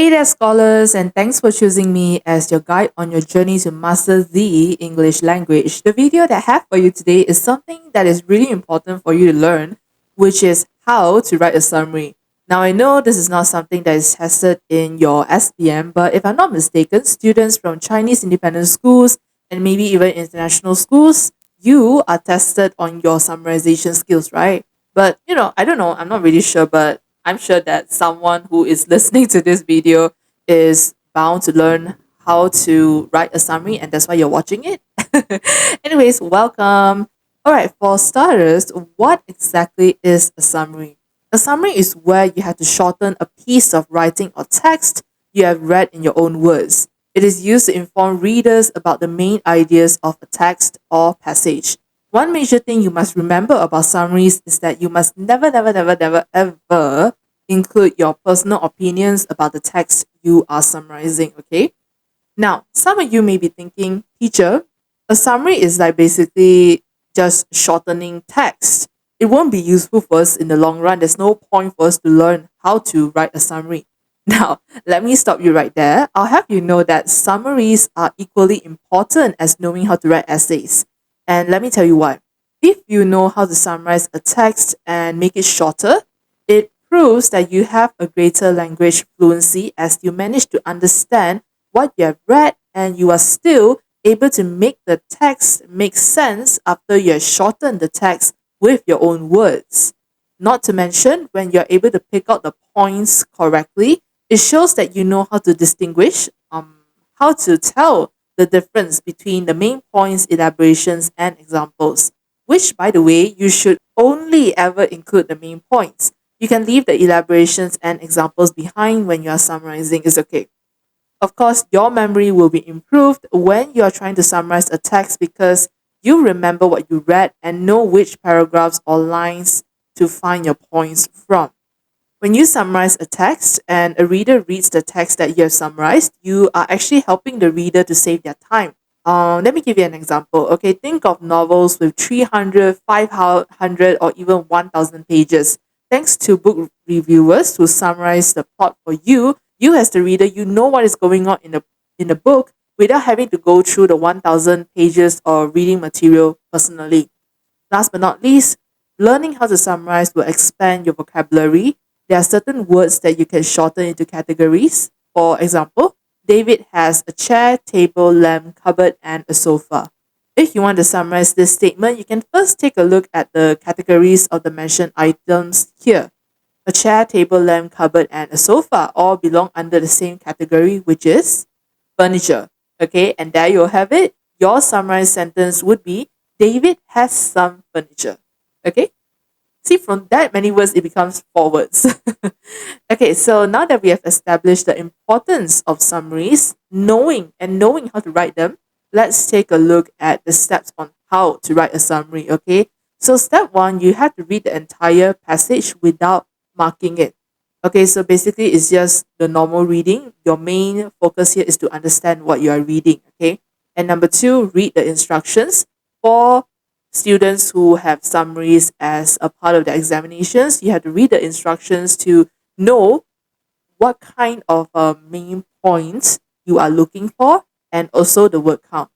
Hey there, scholars, and thanks for choosing me as your guide on your journey to master the English language. The video that I have for you today is something that is really important for you to learn, which is how to write a summary. Now, I know this is not something that is tested in your SPM, but if I'm not mistaken, students from Chinese independent schools and maybe even international schools, you are tested on your summarization skills, right? But I don't know, I'm not really sure, but I'm sure that someone who is listening to this video is bound to learn how to write a summary, and that's why you're watching it. Anyways, welcome. All right, for starters, what exactly is a summary? A summary is where you have to shorten a piece of writing or text you have read in your own words. It is used to inform readers about the main ideas of a text or passage. One major thing you must remember about summaries is that you must never, ever include your personal opinions about the text you are summarizing, okay? Now, some of you may be thinking, teacher, a summary is like basically just shortening text. It won't be useful for us in the long run. There's no point for us to learn how to write a summary. Now, let me stop you right there. I'll have you know that summaries are equally important as knowing how to write essays. And let me tell you why. If you know how to summarize a text and make it shorter, it proves that you have a greater language fluency as you manage to understand what you have read and you are still able to make the text make sense after you have shortened the text with your own words. Not to mention, when you're able to pick out the points correctly, it shows that you know how to distinguish, how to tell the difference between the main points, elaborations, and examples, which, by the way, you should only ever include the main points. You can leave the elaborations and examples behind when you are summarizing, it's okay. Of course, your memory will be improved when you are trying to summarize a text because you remember what you read and know which paragraphs or lines to find your points from. When you summarize a text and a reader reads the text that you have summarized, you are actually helping the reader to save their time. Let me give you an example. Okay, think of novels with 300, 500, or even 1,000 pages. Thanks to book reviewers who summarize the plot for you, you as the reader, you know what is going on in the book without having to go through the 1,000 pages or reading material personally. Last but not least, learning how to summarize will expand your vocabulary. There are certain words that you can shorten into categories. For example, David has a chair, table, lamp, cupboard, and a sofa. If you want to summarize this statement, you can first take a look at the categories of the mentioned items here. A chair, table, lamp, cupboard, and a sofa all belong under the same category, which is furniture. Okay, and there you have it. Your summarized sentence would be David has some furniture. Okay, see, from that many words, it becomes 4 words. Okay, so now that we have established the importance of summaries, knowing how to write them, let's take a look at the steps on how to write a summary. Okay, so step 1, you have to read the entire passage without marking it. Okay, so basically it's just the normal reading. Your main focus here is to understand what you are reading. Okay, and number 2, read the instructions. For students who have summaries as a part of the examinations, you have to read the instructions to know what kind of main points you are looking for and also the word count.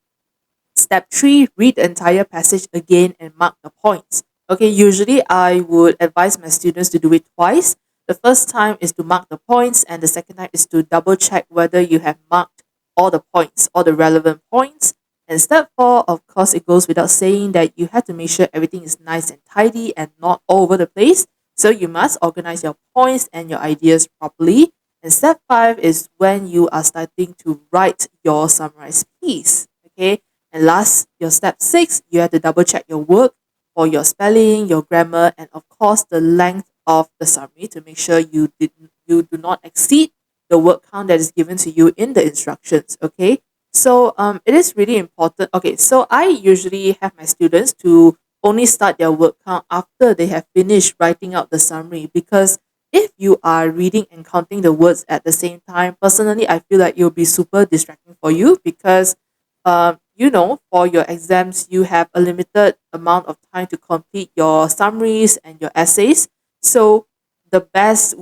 Step 3, read the entire passage again and mark the points. Okay, usually I would advise my students to do it twice. The first time is to mark the points, and the second time is to double check whether you have marked all the points, all the relevant points. And step 4, of course, it goes without saying that you have to make sure everything is nice and tidy and not all over the place. So you must organize your points and your ideas properly. And step 5 is when you are starting to write your summarized piece. Okay. And last, your step 6, you have to double check your work for your spelling, your grammar, and of course the length of the summary to make sure you do not exceed the word count that is given to you in the instructions. Okay. So it is really important. Okay, so I usually have my students to only start their word count after they have finished writing out the summary, because if you are reading and counting the words at the same time, personally, I feel like it will be super distracting for you because, for your exams, you have a limited amount of time to complete your summaries and your essays. So the best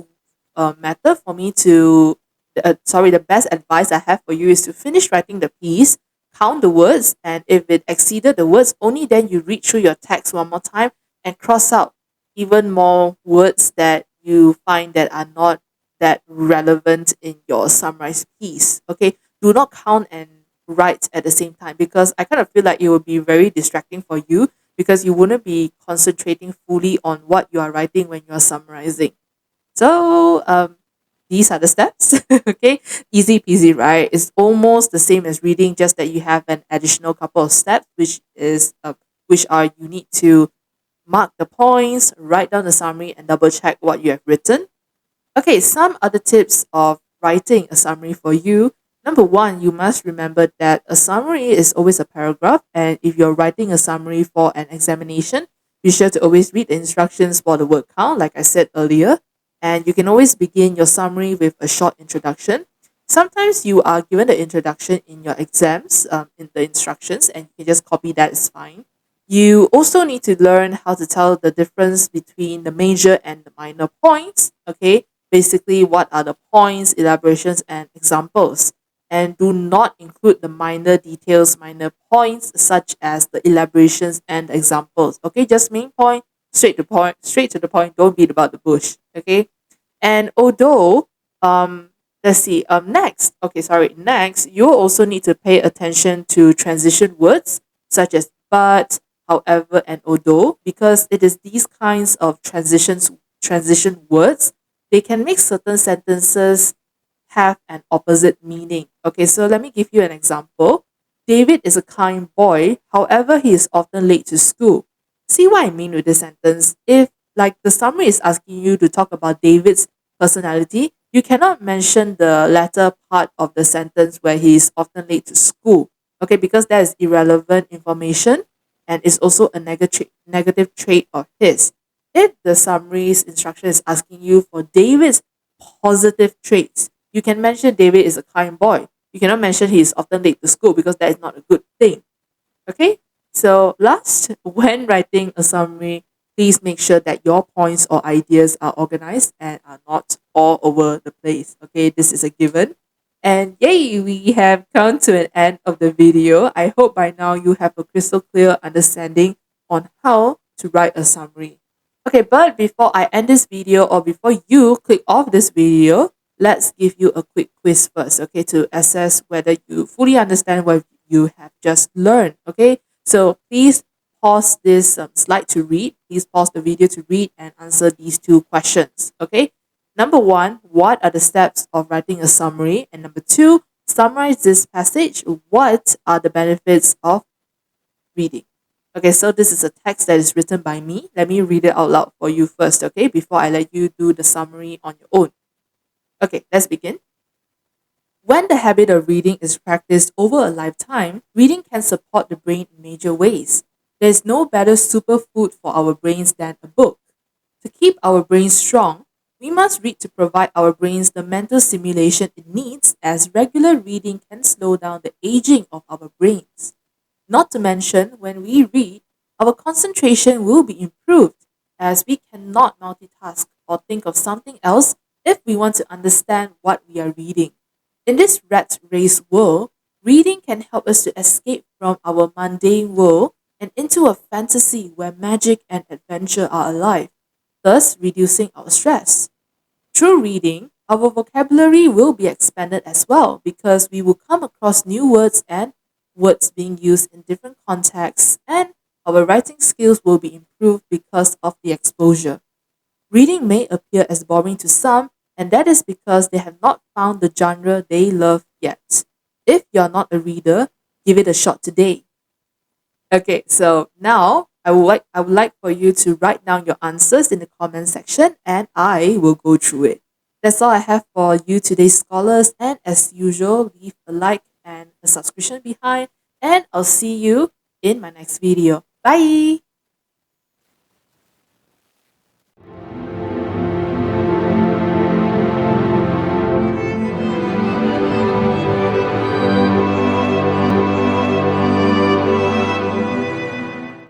method for me to the best advice I have for you is to finish writing the piece, count the words, and if it exceeded the words, only then you read through your text one more time and cross out even more words that you find that are not that relevant in your summarized piece. Okay, do not count and write at the same time, because I kind of feel like it would be very distracting for you, because you wouldn't be concentrating fully on what you are writing when you are summarizing. So these are the steps. Okay, easy peasy, right? It's almost the same as reading, just that you have an additional couple of steps, which are you need to mark the points, write down the summary, and double check what you have written. Okay, some other tips of writing a summary for you. Number one, you must remember that a summary is always a paragraph, and if you're writing a summary for an examination, be sure to always read the instructions for the word count, like I said earlier. And you can always begin your summary with a short introduction. Sometimes you are given the introduction in your exams, in the instructions, and you can just copy that, it's fine. You also need to learn how to tell the difference between the major and the minor points. Okay, basically, what are the points, elaborations, and examples? And do not include the minor details, minor points, such as the elaborations and the examples. Okay, just main point, straight to the point. Don't beat about the bush. Okay, and although let's see next you also need to pay attention to transition words such as but, however, and although, because it is these kinds of transition words, they can make certain sentences have an opposite meaning. Okay, so let me give you an example. David is a kind boy, however, he is often late to school. See what I mean with this sentence? If, like, the summary is asking you to talk about David's personality, you cannot mention the latter part of the sentence where he is often late to school. Okay, because that is irrelevant information and is also a negative trait of his. If the summary's instruction is asking you for David's positive traits, you can mention David is a kind boy. You cannot mention he is often late to school, because that is not a good thing. Okay? So last, when writing a summary, please make sure that your points or ideas are organized and are not all over the place. Okay, this is a given. And yay, we have come to an end of the video. I hope by now you have a crystal clear understanding on how to write a summary. Okay, but before I end this video, or before you click off this video, let's give you a quick quiz first, okay, to assess whether you fully understand what you have just learned. Okay, so please pause this slide to read. Please pause the video to read and answer these two questions. Okay, number one, what are the steps of writing a summary? And number two, summarize this passage. What are the benefits of reading? Okay, so this is a text that is written by me. Let me read it out loud for you first, okay, before I let you do the summary on your own. Okay, let's begin. When the habit of reading is practiced over a lifetime, reading can support the brain in major ways. There is no better superfood for our brains than a book. To keep our brains strong, we must read to provide our brains the mental stimulation it needs, as regular reading can slow down the aging of our brains. Not to mention, when we read, our concentration will be improved, as we cannot multitask or think of something else if we want to understand what we are reading. In this rat race world, reading can help us to escape from our mundane world and into a fantasy where magic and adventure are alive, thus reducing our stress. Through reading, our vocabulary will be expanded as well, because we will come across new words and words being used in different contexts, and our writing skills will be improved because of the exposure. Reading may appear as boring to some, and that is because they have not found the genre they love yet. If you're not a reader, give it a shot today. Okay, so now I would like for you to write down your answers in the comment section, and I will go through it. That's all I have for you today, scholars, and as usual, leave a like and a subscription behind, and I'll see you in my next video. Bye!